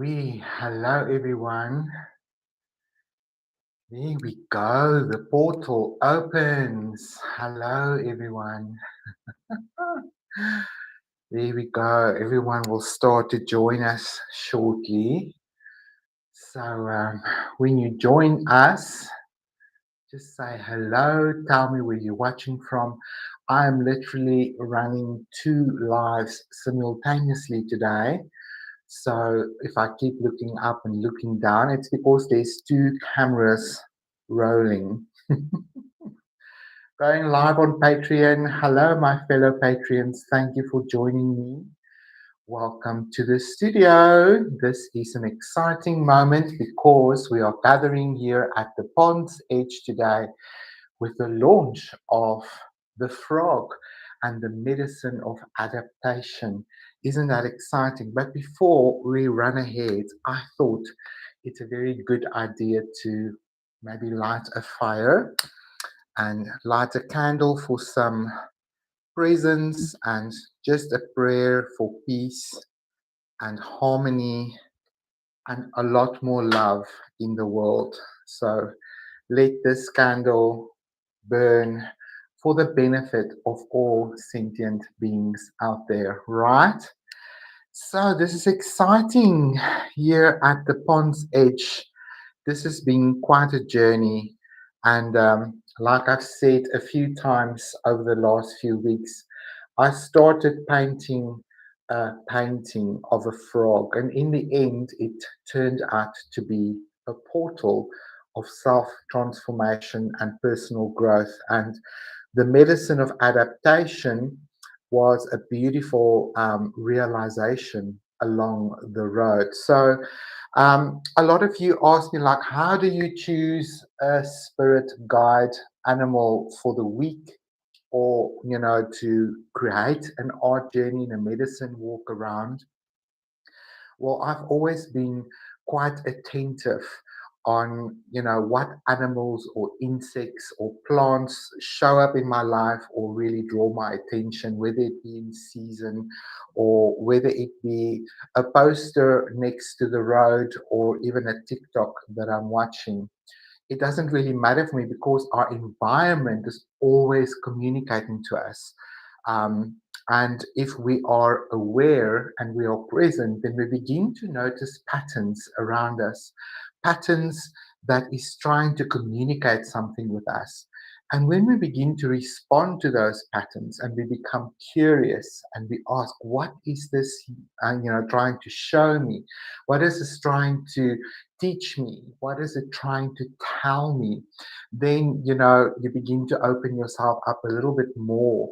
Hello everyone. There we go. The portal opens. Hello everyone. There we go. Everyone will start to join us shortly. So when you join us, just say hello. Tell me where you're watching from. I am literally running two lives simultaneously today. So if I keep looking up and looking down, it's because there's two cameras rolling. Going live on Patreon. Hello, my fellow Patreons. Thank you for joining me. Welcome to the studio. This is an exciting moment because we are gathering here at the Pond's Edge today with the launch of the frog and the medicine of adaptation. Isn't that exciting? But before we run ahead, I thought it's a very good idea to maybe light a fire and light a candle for some presence and just a prayer for peace and harmony and a lot more love in the world. So let this candle burn for the benefit of all sentient beings out there, right? So this is exciting here at the Pond's Edge. This has been quite a journey, and like I've said a few times over the last few weeks, I started painting a painting of a frog, and in the end, it turned out to be a portal of self transformation and personal growth. And the medicine of adaptation was a beautiful realization along the road. So, a lot of you ask me, like, how do you choose a spirit guide animal for the week, or to create an art journey and a medicine walk around? Well, I've always been quite attentive on what animals or insects or plants show up in my life or really draw my attention, whether it be in season or whether it be a poster next to the road or even a TikTok that I'm watching. It doesn't really matter for me because our environment is always communicating to us. Um, and if we are aware and we are present, then we begin to notice patterns around us, patterns that is trying to communicate something with us. And when we begin to respond to those patterns and we become curious and we ask, what is this, trying to show me? What is this trying to teach me? What is it trying to tell me? Then, you begin to open yourself up a little bit more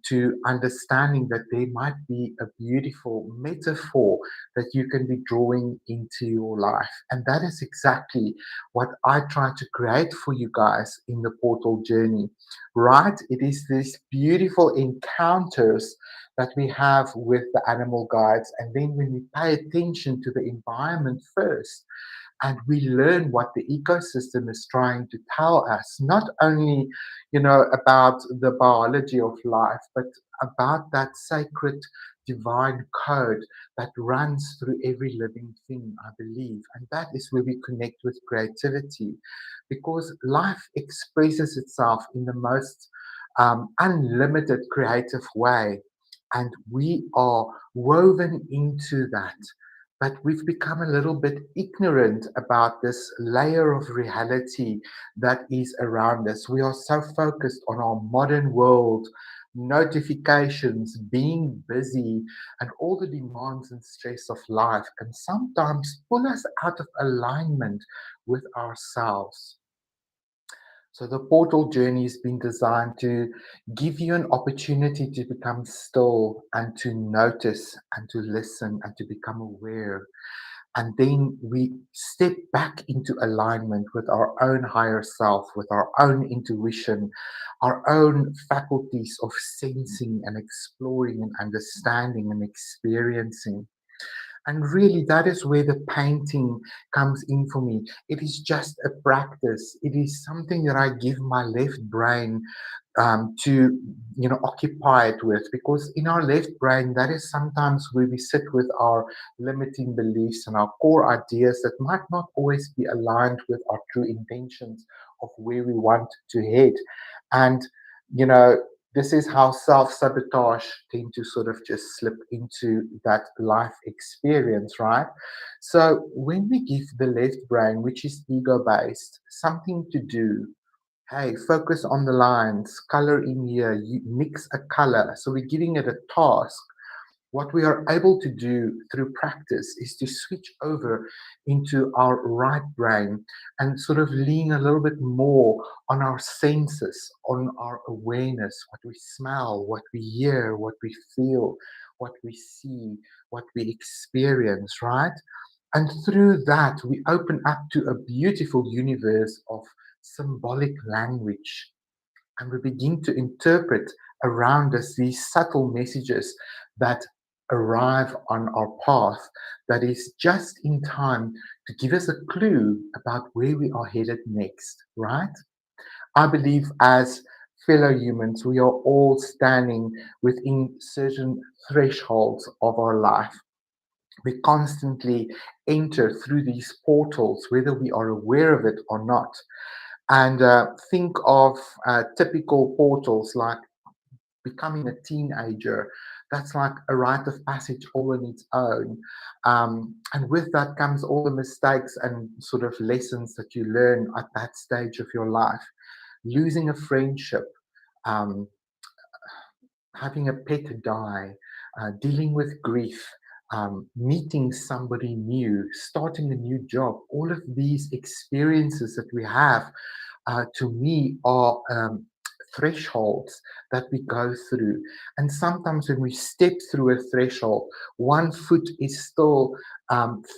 to understanding that there might be a beautiful metaphor that you can be drawing into your life. And that is exactly what I try to create for you guys in the portal journey, right? It is these beautiful encounters that we have with the animal guides. And then when we pay attention to the environment first, and we learn what the ecosystem is trying to tell us, not only about the biology of life, but about that sacred divine code that runs through every living thing, I believe. And that is where we connect with creativity, because life expresses itself in the most unlimited creative way, and we are woven into that. But we've become a little bit ignorant about this layer of reality that is around us. We are so focused on our modern world, notifications, being busy, and all the demands and stress of life can sometimes pull us out of alignment with ourselves. So the portal journey has been designed to give you an opportunity to become still and to notice and to listen and to become aware. And then we step back into alignment with our own higher self, with our own intuition, our own faculties of sensing and exploring and understanding and experiencing. And really, that is where the painting comes in for me. It is just a practice. It is something that I give my left brain to, occupy it with, because in our left brain, that is sometimes where we sit with our limiting beliefs and our core ideas that might not always be aligned with our true intentions of where we want to head. And you know this is how self-sabotage tend to sort of just slip into that life experience, right? So when we give the left brain, which is ego based, something to do, hey, focus on the lines, color in here, you mix a color. So we're giving it a task. What we are able to do through practice is to switch over into our right brain and sort of lean a little bit more on our senses, on our awareness, what we smell, what we hear, what we feel, what we see, what we experience, right? And through that, we open up to a beautiful universe of symbolic language, and we begin to interpret around us these subtle messages that arrive on our path, that is just in time to give us a clue about where we are headed next, right? I believe as fellow humans, we are all standing within certain thresholds of our life. We constantly enter through these portals, whether we are aware of it or not. And think of typical portals like becoming a teenager. That's like a rite of passage all on its own. And with that comes all the mistakes and sort of lessons that you learn at that stage of your life. Losing a friendship, um, having a pet die, dealing with grief, meeting somebody new, starting a new job, all of these experiences that we have, to me, are thresholds that we go through. And sometimes when we step through a threshold, one foot is still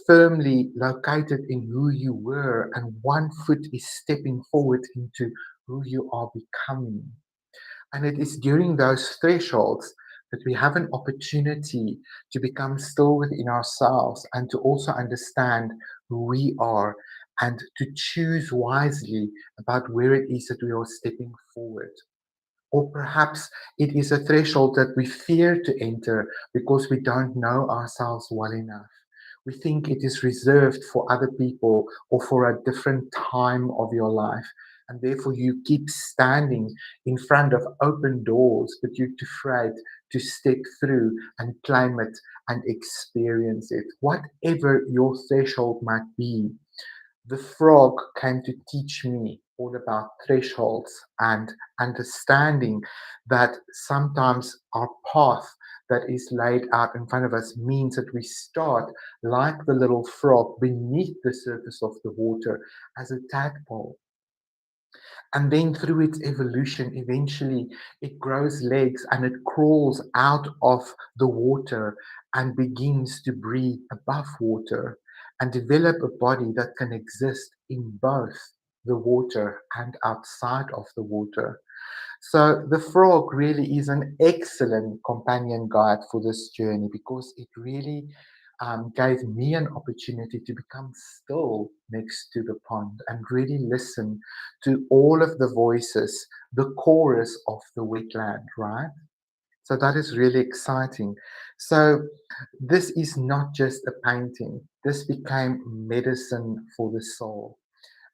firmly located in who you were, and one foot is stepping forward into who you are becoming. And it is during those thresholds that we have an opportunity to become still within ourselves and to also understand who we are and to choose wisely about where it is that we are stepping forward. Or perhaps it is a threshold that we fear to enter because we don't know ourselves well enough. We think it is reserved for other people or for a different time of your life. And therefore, you keep standing in front of open doors, but you're afraid to step through and climb it and experience it. Whatever your threshold might be, the frog came to teach me all about thresholds and understanding that sometimes our path that is laid out in front of us means that we start like the little frog beneath the surface of the water as a tadpole. And then through its evolution, eventually it grows legs and it crawls out of the water and begins to breathe above water and develop a body that can exist in both the water and outside of the water. So the frog really is an excellent companion guide for this journey because it really gave me an opportunity to become still next to the pond and really listen to all of the voices, the chorus of the wetland, right? So that is really exciting. So this is not just a painting. This became medicine for the soul.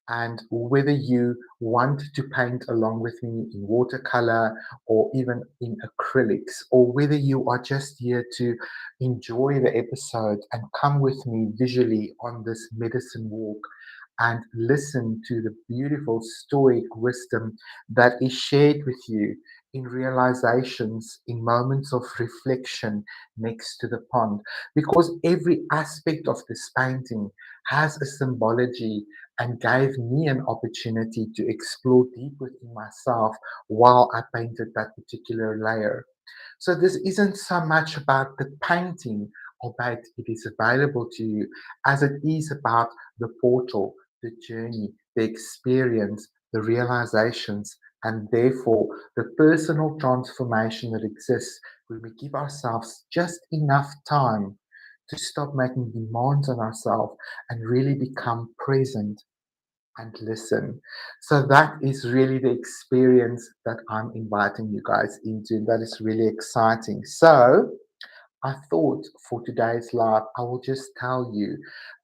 And whether you want to paint along with me in watercolor or even in acrylics, or whether you are just here to enjoy the episode and come with me visually on this medicine walk and listen to the beautiful stoic wisdom that is shared with you in realizations, in moments of reflection next to the pond. Because every aspect of this painting has a symbology and gave me an opportunity to explore deep within myself while I painted that particular layer. So this isn't so much about the painting, albeit it is available to you, as it is about the portal, the journey, the experience, the realizations, and therefore the personal transformation that exists when we give ourselves just enough time to stop making demands on ourselves and really become present and listen. So that is really the experience that I'm inviting you guys into. That is really exciting. So I thought for today's live, I will just tell you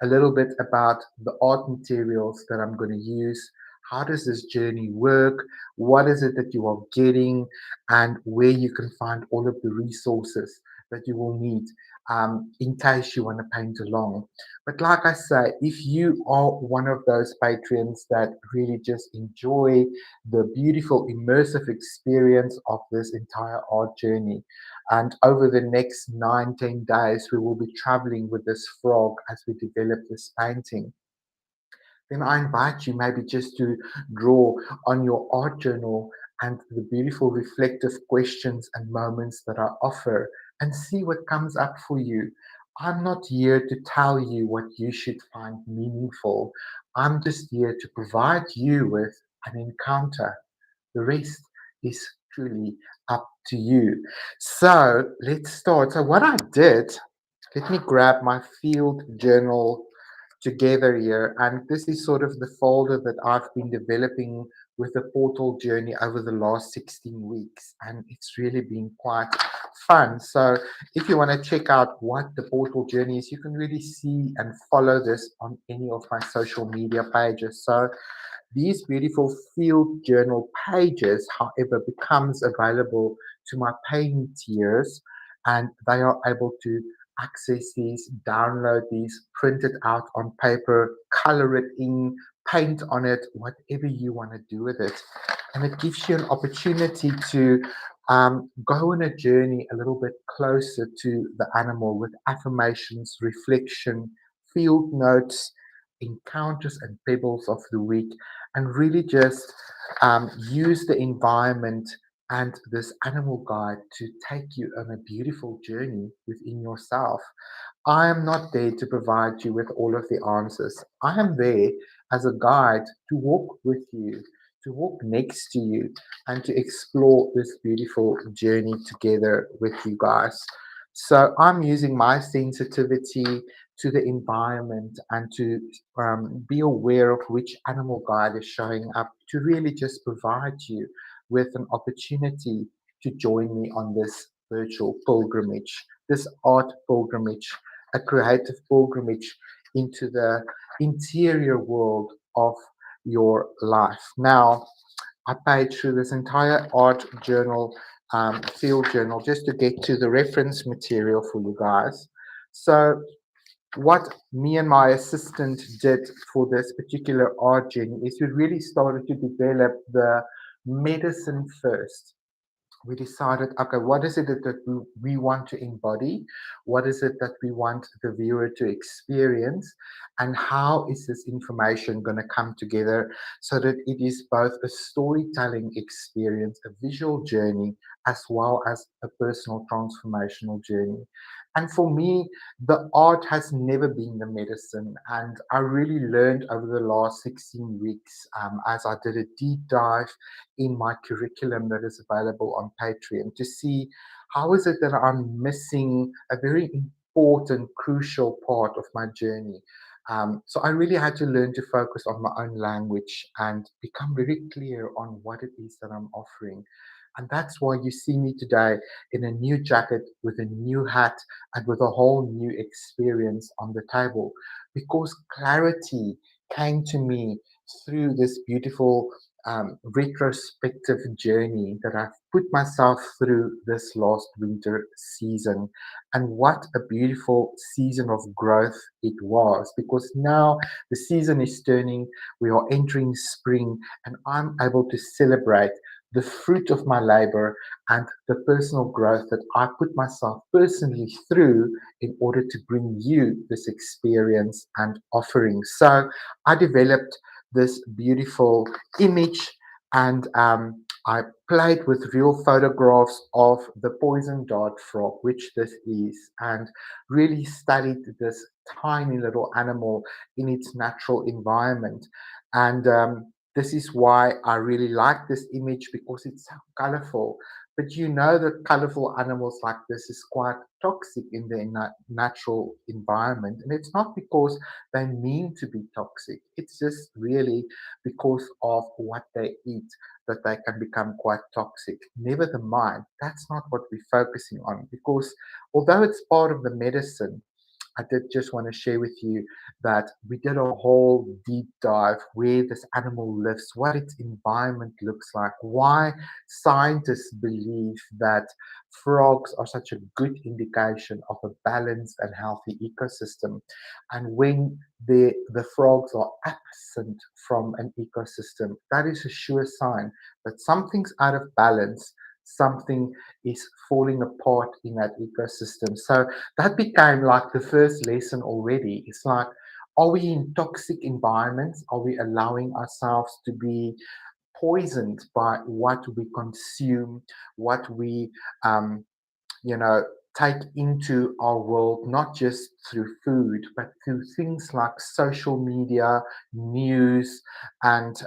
a little bit about the art materials that I'm going to use. How does this journey work? What is it that you are getting? And where you can find all of the resources that you will need in case you want to paint along. But like I say, if you are one of those patrons that really just enjoy the beautiful immersive experience of this entire art journey, and over the next 9, 10 days, we will be traveling with this frog as we develop this painting. Then I invite you maybe just to draw on your art journal and the beautiful reflective questions and moments that I offer and see what comes up for you. I'm not here to tell you what you should find meaningful. I'm just here to provide you with an encounter. The rest is truly up to you. So let's start. So, what I did, let me grab my field journal together here. And this is sort of the folder that I've been developing with the portal journey over the last 16 weeks. And it's really been quite fun. So if you want to check out what the portal journey is, you can really see and follow this on any of my social media pages. So these beautiful field journal pages, however, becomes available to my paying tiers, and they are able to access these, download these, print it out on paper, color it in, paint on it, whatever you want to do with it. And it gives you an opportunity to go on a journey a little bit closer to the animal with affirmations, reflection, field notes, encounters, and pebbles of the week, and really just use the environment and this animal guide to take you on a beautiful journey within yourself. I am not there to provide you with all of the answers. I am there as a guide to walk with you, to walk next to you, and to explore this beautiful journey together with you guys. So I'm using my sensitivity to the environment and to be aware of which animal guide is showing up to really just provide you with an opportunity to join me on this virtual pilgrimage, this art pilgrimage, a creative pilgrimage into the interior world of your life. Now, I paid through this entire art journal, field journal, just to get to the reference material for you guys. So, what me and my assistant did for this particular art journey is we really started to develop the medicine first. We decided, okay, what is it that we want to embody? What is it that we want the viewer to experience? And how is this information going to come together so that it is both a storytelling experience, a visual journey, as well as a personal transformational journey? And for me, the art has never been the medicine. And I really learned over the last 16 weeks as I did a deep dive in my curriculum that is available on Patreon to see how is it that I'm missing a very important, crucial part of my journey. So I really had to learn to focus on my own language and become very clear on what it is that I'm offering. And that's why you see me today in a new jacket with a new hat and with a whole new experience on the table. Because clarity came to me through this beautiful retrospective journey that I've put myself through this last winter season. And what a beautiful season of growth it was, because now the season is turning, we are entering spring, and I'm able to celebrate the fruit of my labor and the personal growth that I put myself personally through in order to bring you this experience and offering. So I developed this beautiful image, and I played with real photographs of the poison dart frog, which this is, and really studied this tiny little animal in its natural environment. And this is why I really like this image, because it's so colorful. But you know that colorful animals like this is quite toxic in their natural environment. And it's not because they mean to be toxic, it's just really because of what they eat that they can become quite toxic. Never the mind, that's not what we're focusing on, because although it's part of the medicine, I did just want to share with you that we did a whole deep dive where this animal lives, what its environment looks like, why scientists believe that frogs are such a good indication of a balanced and healthy ecosystem. And when the frogs are absent from an ecosystem, that is a sure sign that something's out of balance, something is falling apart in that ecosystem. So that became like the first lesson already. It's like, are we in toxic environments? Are we allowing ourselves to be poisoned by what we consume, what we, um, you know, take into our world, not just through food, but through things like social media, news, and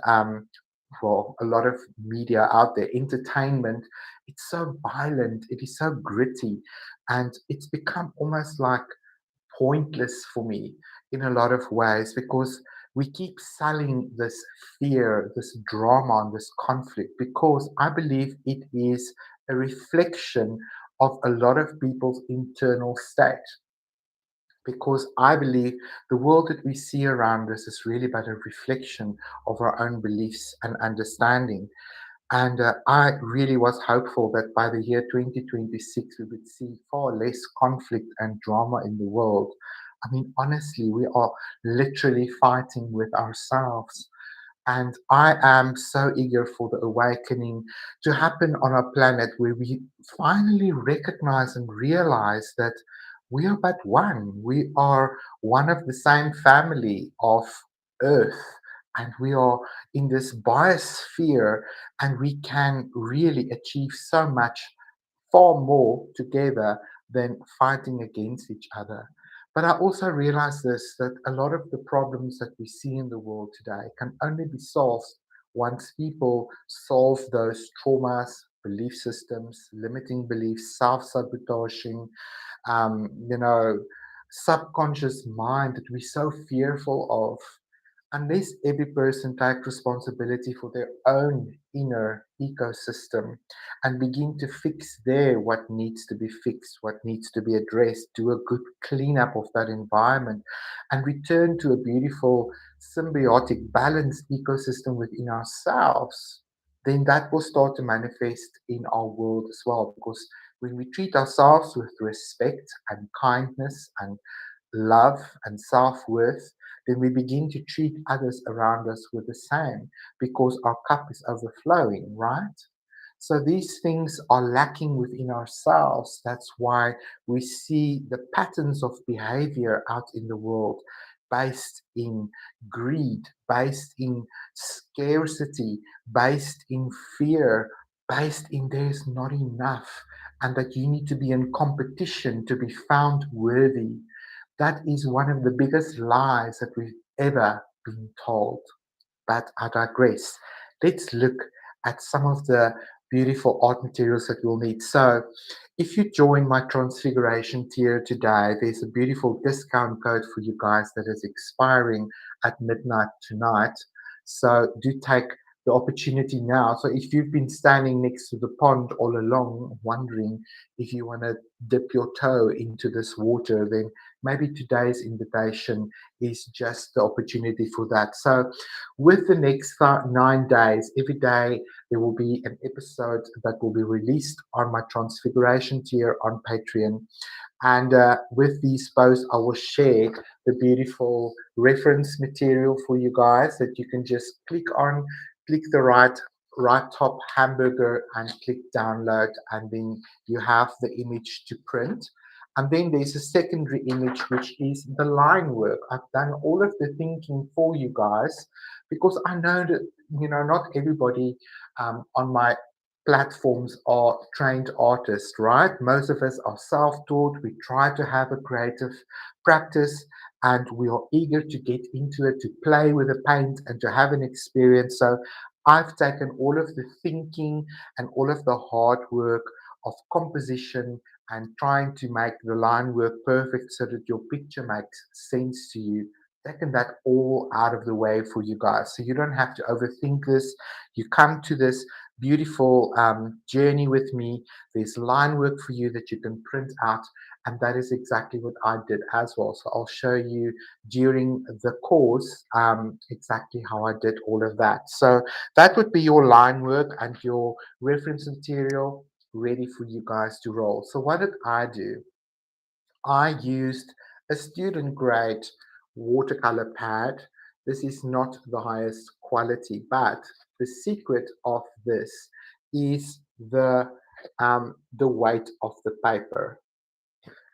well, a lot of media out there, entertainment. It's so violent, it is so gritty, and it's become almost like pointless for me in a lot of ways, because we keep selling this fear, this drama, and this conflict, because I believe it is a reflection of a lot of people's internal state. Because I believe the world that we see around us is really but a reflection of our own beliefs and understanding. And I really was hopeful that by the year 2026, we would see far less conflict and drama in the world. I mean, honestly, we are literally fighting with ourselves. And I am so eager for the awakening to happen on our planet, where we finally recognize and realize that we are but one. We are one of the same family of Earth. And we are in this biosphere, and we can really achieve so much, far more together than fighting against each other. But I also realize this, that a lot of the problems that we see in the world today can only be solved once people solve those traumas, belief systems, limiting beliefs, self sabotaging, you know, subconscious mind that we're so fearful of. Unless every person take responsibility for their own inner ecosystem and begin to fix there what needs to be fixed, what needs to be addressed, do a good cleanup of that environment, and return to a beautiful, symbiotic, balanced ecosystem within ourselves, then that will start to manifest in our world as well. Because when we treat ourselves with respect and kindness and love and self worth, then we begin to treat others around us with the same, because our cup is overflowing, right? So these things are lacking within ourselves. That's why we see the patterns of behavior out in the world based in greed, based in scarcity, based in fear, based in there's not enough, and that you need to be in competition to be found worthy. That is one of the biggest lies that we've ever been told. But I digress. Let's look at some of the beautiful art materials that we'll need. So, if you join my Transfiguration tier today, there's a beautiful discount code for you guys that is expiring at midnight tonight. So, do take the opportunity now. So, if you've been standing next to the pond all along, wondering if you want to dip your toe into this water, then maybe today's invitation is just the opportunity for that. So, with the next 9 days, every day there will be an episode that will be released on my Transfiguration tier on Patreon. And with these posts, I will share the beautiful reference material for you guys that you can just click on, click the right top hamburger and click download, and then you have the image to print. And then there's a secondary image, which is the line work. I've done all of the thinking for you guys, because I know that, not everybody on my platforms are trained artists, right? Most of us are self-taught. We try to have a creative practice, and we are eager to get into it, to play with the paint and to have an experience. So I've taken all of the thinking and all of the hard work of composition and trying to make the line work perfect so that your picture makes sense to you, taken that all out of the way for you guys. So you don't have to overthink this. You come to this beautiful journey with me. There's line work for you that you can print out. And that is exactly what I did as well. So I'll show you during the course exactly how I did all of that. So that would be your line work and your reference material ready for you guys to roll. So what did I do? I used a student grade watercolor pad. This is not the highest quality, but the secret of this is the weight of the paper.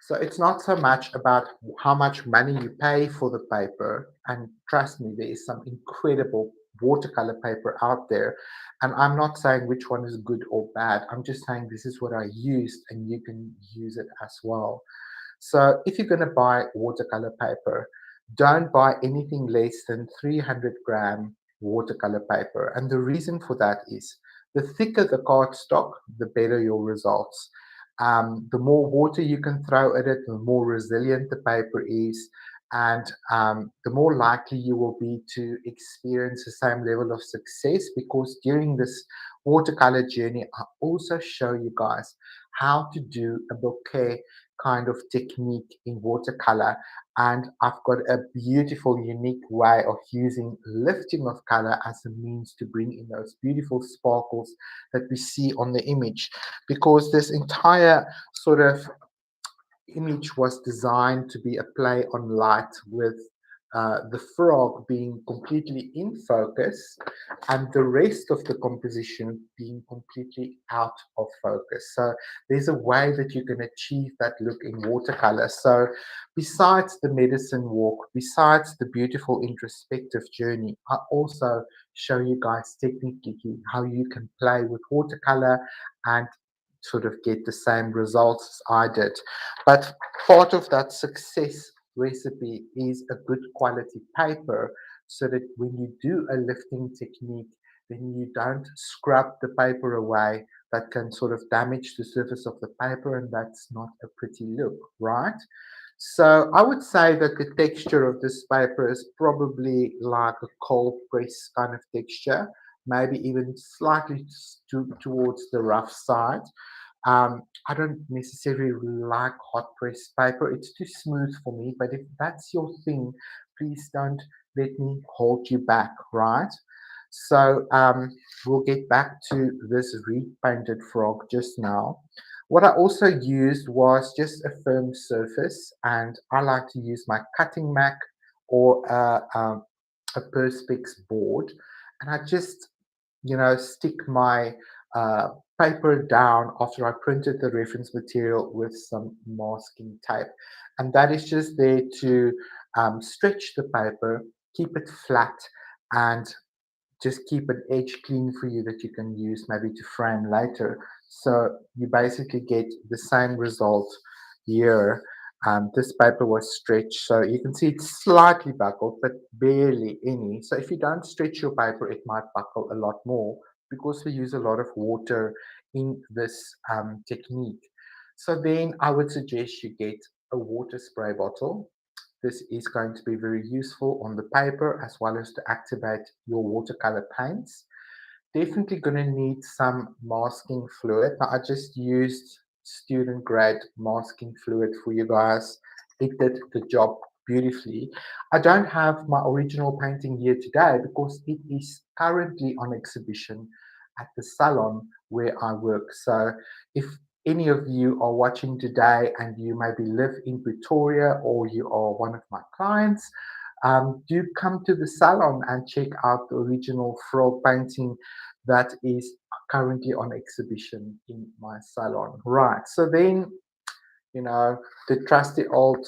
So it's not so much about how much money you pay for the paper. And trust me, there is some incredible watercolor paper out there. And I'm not saying which one is good or bad. I'm just saying this is what I used and you can use it as well. So if you're going to buy watercolor paper, don't buy anything less than 300-gram watercolor paper. And the reason for that is the thicker the cardstock, the better your results. The more water you can throw at it, the more resilient the paper is, and the more likely you will be to experience the same level of success. Because during this watercolor journey, I also show you guys how to do a bouquet kind of technique in watercolor. And I've got a beautiful, unique way of using lifting of color as a means to bring in those beautiful sparkles that we see on the image. Because this entire sort of image was designed to be a play on light, with the frog being completely in focus and the rest of the composition being completely out of focus. So there's a way that you can achieve that look in watercolor. So besides the medicine walk, besides the beautiful introspective journey, I also show you guys technically how you can play with watercolor and sort of get the same results as I did. But part of that success recipe is a good quality paper, so that when you do a lifting technique, then you don't scrub the paper away. That can sort of damage the surface of the paper, and that's not a pretty look, right? So I would say that the texture of this paper is probably like a cold press kind of texture, maybe even slightly towards the rough side. I don't necessarily like hot press paper. It's too smooth for me. But if that's your thing, please don't let me hold you back, right? So we'll get back to this repainted frog just now. What I also used was just a firm surface, and I like to use my cutting mat or a Perspex board, and I just stick my uh, paper down after I printed the reference material with some masking tape. And that is just there to stretch the paper, keep it flat, and just keep an edge clean for you that you can use maybe to frame later. So you basically get the same result here. This paper was stretched, so you can see it's slightly buckled, but barely any. So if you don't stretch your paper, it might buckle a lot more, because we use a lot of water in this technique. So then I would suggest you get a water spray bottle. This is going to be very useful on the paper as well as to activate your watercolor paints. Definitely going to need some masking fluid. Now, I just used student grade masking fluid for you guys. It did the job beautifully. I don't have my original painting here today because it is currently on exhibition at the salon where I work. So if any of you are watching today and you maybe live in Pretoria or you are one of my clients, do come to the salon and check out the original frog painting that is currently on exhibition in my salon. Right. So then, you know, the trusty old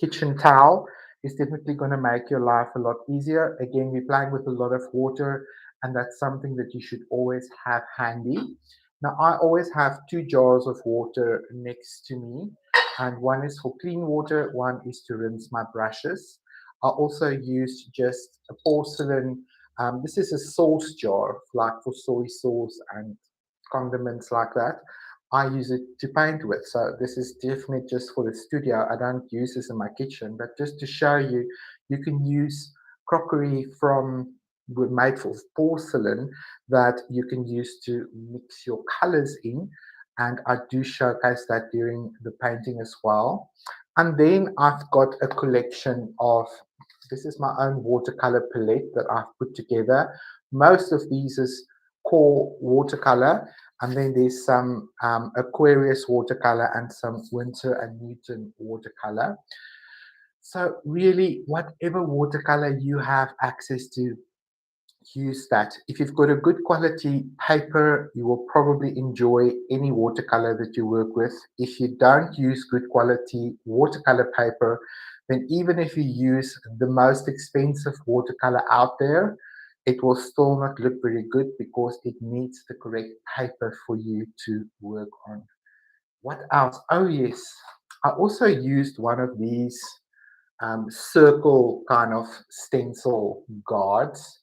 kitchen towel is definitely going to make your life a lot easier. Again, we're playing with a lot of water, and that's something that you should always have handy. Now, I always have 2 jars of water next to me, and one is for clean water, one is to rinse my brushes. I also use just a porcelain This is a sauce jar, like for soy sauce and condiments like that. I use it to paint with. So this is definitely just for the studio. I don't use this in my kitchen, but just to show you, you can use crockery from made for porcelain that you can use to mix your colors in. And I do showcase that during the painting as well. And then I've got a collection of, this is my own watercolor palette that I've put together. Most of these is core watercolor, and then there's some Aquarius watercolor and some Winsor and Newton watercolor. So really, whatever watercolor you have access to, use that. If you've got a good quality paper, you will probably enjoy any watercolor that you work with. If you don't use good quality watercolor paper, then even if you use the most expensive watercolor out there, it will still not look very good because it needs the correct paper for you to work on. What else? Oh, yes. I also used one of these circle kind of stencil guards,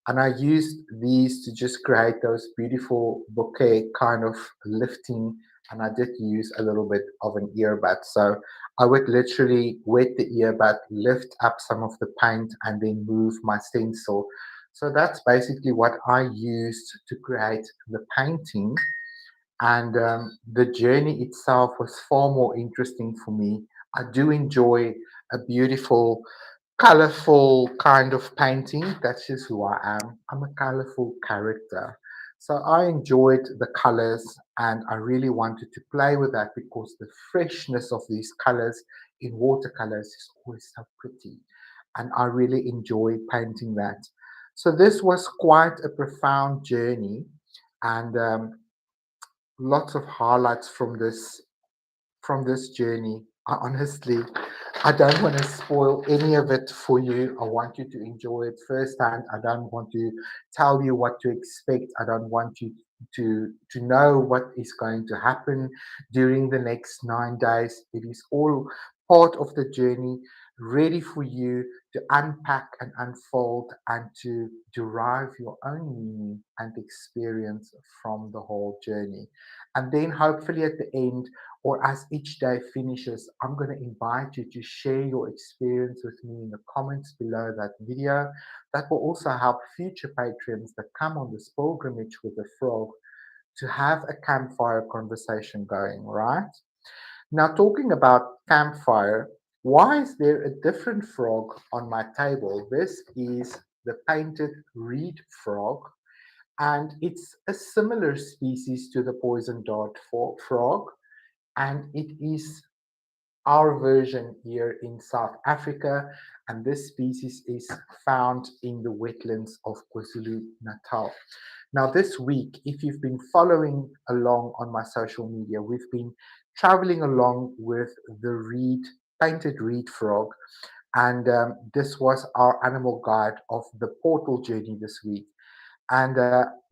and I used these to just create those beautiful bouquet kind of lifting. And I did use a little bit of an earbud. So I would literally wet the earbud, lift up some of the paint, and then move my stencil. So that's basically what I used to create the painting. And the journey itself was far more interesting for me. I do enjoy a beautiful, colorful kind of painting. That's just who I am. I'm a colorful character. So I enjoyed the colors and I really wanted to play with that because the freshness of these colors in watercolors is always so pretty. And I really enjoy painting that. So this was quite a profound journey, and lots of highlights from this journey. I honestly, I don't want to spoil any of it for you. I want you to enjoy it firsthand. I don't want to tell you what to expect. I don't want you to know what is going to happen during the next 9 days. It is all part of the journey, ready for you to unpack and unfold and to derive your own meaning and experience from the whole journey. And then hopefully at the end, or as each day finishes, I'm going to invite you to share your experience with me in the comments below that video. That will also help future patrons that come on this pilgrimage with the frog to have a campfire conversation going, right? Now, talking about campfire, why is there a different frog on my table? This is the painted reed frog, and it's a similar species to the poison dart frog, and it is our version here in South Africa, and this species is found in the wetlands of KwaZulu Natal. Now, this week, if you've been following along on my social media, we've been traveling along with the painted reed frog, and this was our animal guide of the portal journey this week. And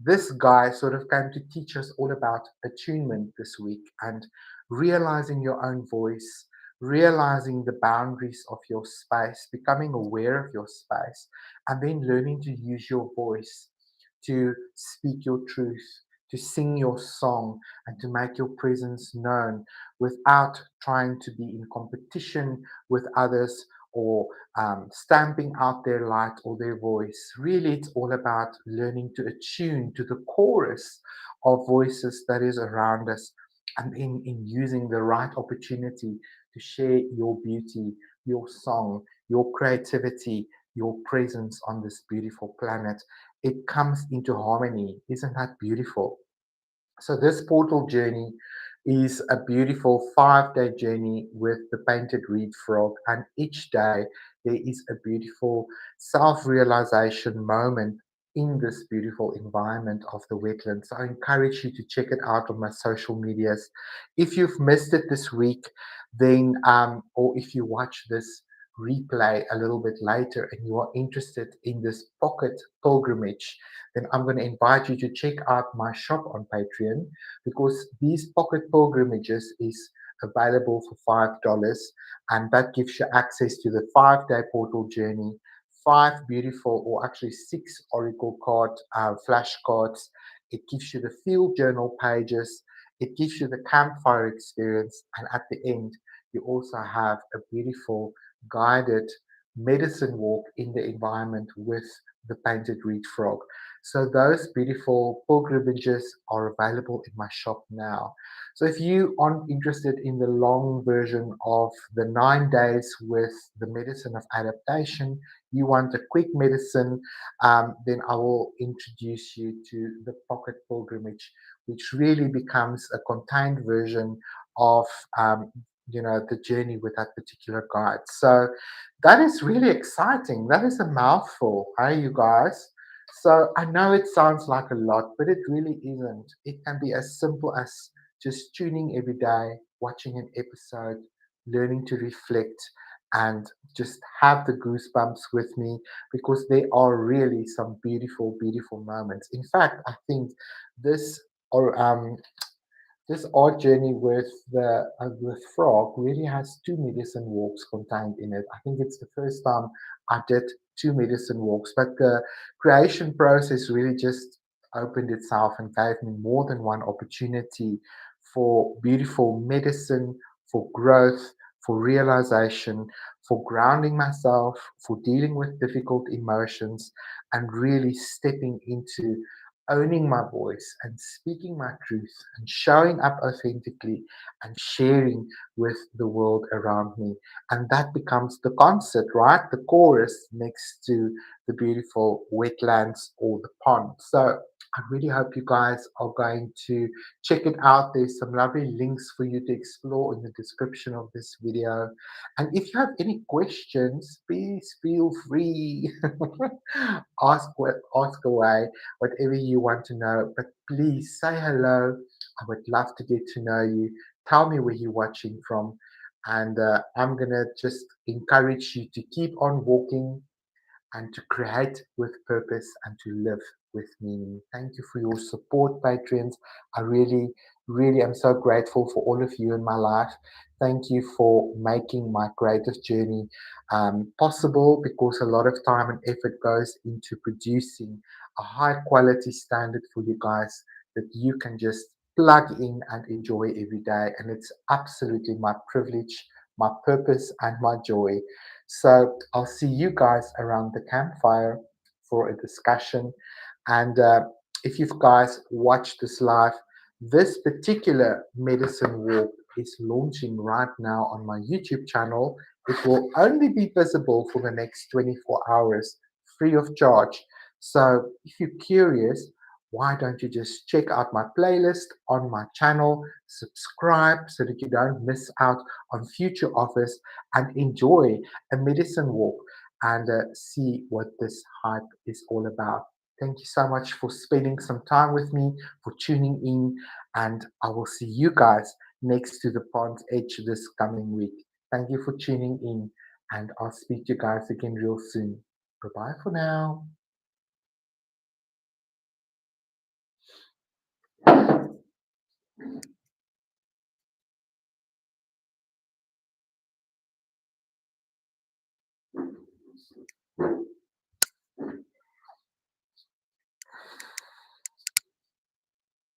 this guy sort of came to teach us all about attunement this week and realizing your own voice, realizing the boundaries of your space, becoming aware of your space, and then learning to use your voice to speak your truth, to sing your song, and to make your presence known without trying to be in competition with others or stamping out their light or their voice. Really, it's all about learning to attune to the chorus of voices that is around us, and in using the right opportunity to share your beauty, your song, your creativity, your presence on this beautiful planet. It comes into harmony. Isn't that beautiful? So this portal journey is a beautiful 5-day journey with the painted reed frog, and each day there is a beautiful self-realization moment in this beautiful environment of the wetlands. So I encourage you to check it out on my social medias. If you've missed it this week, then or if you watch this replay a little bit later and you are interested in this pocket pilgrimage, then I'm going to invite you to check out my shop on Patreon, because these pocket pilgrimages is available for $5, and that gives you access to the 5-day portal journey, 5 beautiful, or actually 6 oracle card flashcards. It gives you the field journal pages. It gives you the campfire experience. And at the end, you also have a beautiful guided medicine walk in the environment with the painted reed frog. So those beautiful pilgrimages are available in my shop now. So if you aren't interested in the long version of the 9 days with the medicine of adaptation, you want a quick medicine, then I will introduce you to the pocket pilgrimage, which really becomes a contained version of the journey with that particular guide. So that is really exciting. That is a mouthful, hey, you guys. So I know it sounds like a lot, but it really isn't. It can be as simple as just tuning every day, watching an episode, learning to reflect, and just have the goosebumps with me, because there are really some beautiful, beautiful moments. In fact, I think this or this art journey with frog really has two medicine walks contained in it. I think it's the first time I did two medicine walks, but the creation process really just opened itself and gave me more than one opportunity for beautiful medicine, for growth, for realization, for grounding myself, for dealing with difficult emotions, and really stepping into owning my voice and speaking my truth and showing up authentically and sharing with the world around me. And that becomes the concert, right? The chorus next to the beautiful wetlands or the pond. So I really hope you guys are going to check it out. There's some lovely links for you to explore in the description of this video. And if you have any questions, please feel free. Ask away whatever you want to know. But please say hello. I would love to get to know you. Tell me where you're watching from. And I'm going to just encourage you to keep on walking and to create with purpose and to live with meaning. Thank you for your support, patrons. I really, really am so grateful for all of you in my life. Thank you for making my greatest journey possible, because a lot of time and effort goes into producing a high quality standard for you guys that you can just plug in and enjoy every day. And it's absolutely my privilege, my purpose, and my joy. So I'll see you guys around the campfire for a discussion. And if you guys watch this live, this particular medicine walk is launching right now on my YouTube channel. It will only be visible for the next 24 hours, free of charge. So if you're curious, why don't you just check out my playlist on my channel, subscribe so that you don't miss out on future offers, and enjoy a medicine walk and see what this hype is all about. Thank you so much for spending some time with me, for tuning in, and I will see you guys next to the pond's edge this coming week. Thank you for tuning in, and I'll speak to you guys again real soon. Bye bye for now.